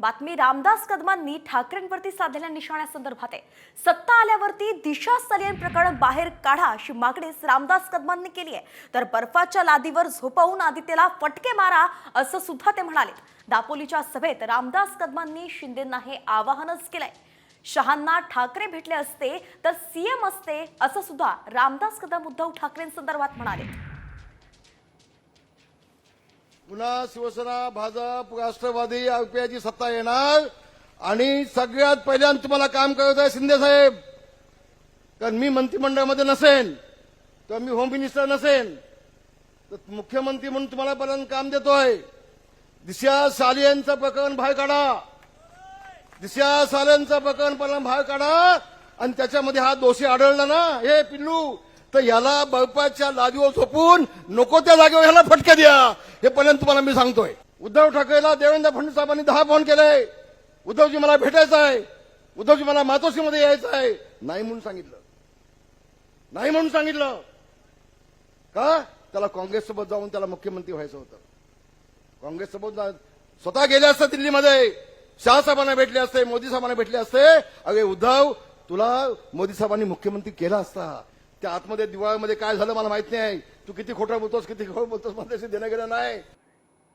बातमी रामदास कदमांनी ठाकरेंवरती साधलेल्या निशाण्यासंदर्भात आहे। सत्ता आल्यावरती दिशा सलियन प्रकरण बाहेर काढा अशी मागणी रामदास कदमांनी केली आहे। तर बर्फाच्या लादीवर झोपवून आदित्यला फटके मारा असं सुद्धा ते म्हणाले। दापोलीच्या सभेत रामदास कदमांनी शिंदेंना हे आवाहनच केलंय। शहांना ठाकरे भेटले असते तर सीएम असते असं सुद्धा रामदास कदम उद्धव ठाकरेंसंदर्भात म्हणाले। पुन्हा शिवसेना, भाजप, राष्ट्रवादी, आरपीआयची सत्ता येणार आणि सगळ्यात पहिल्यांदा तुम्हाला काम करायचं आहे शिंदे साहेब। कारण मी मंत्रिमंडळामध्ये नसेन तर मी होम मिनिस्टर नसेन तर मुख्यमंत्री म्हणून तुम्हाला पहिल्यांदा काम देतोय। दिशा सालियनचं प्रकरण बाहेर काढा, दिशा सालियनचं प्रकरण पहिल्यांदा बाहेर काढा आणि त्याच्यामध्ये हा दोषी आढळला ना हे पिल्लू तर याला बर्फाच्या लादीवर झोपून नको त्या जागेवर ह्याला फटके द्या, हे पहिल्यांदा तुम्हाला मी सांगतोय। उद्धव ठाकरेला देवेंद्र फडणवीस साहेबांनी 10 फोन केले, उद्धवजी मला भेटायचं आहे, उद्धवजी मला मातोश्रीमध्ये यायचं आहे, नाही म्हणून सांगितलं, नाही म्हणून सांगितलं का त्याला काँग्रेससोबत जाऊन त्याला मुख्यमंत्री व्हायचं होतं। काँग्रेससोबत स्वतः गेले असते दिल्लीमध्ये, शहासाहेबांना भेटले असते, मोदी साहेबांना भेटले असते। अरे उद्धव तुला मोदी साहेबांनी मुख्यमंत्री केला असता। त्या आतमध्ये दिवाळीमध्ये काय झालं मला माहित नाही, तू किती खोटं बोलतोस किती खोटं बोलतोस मला त्याशी देणं घेणं नाही।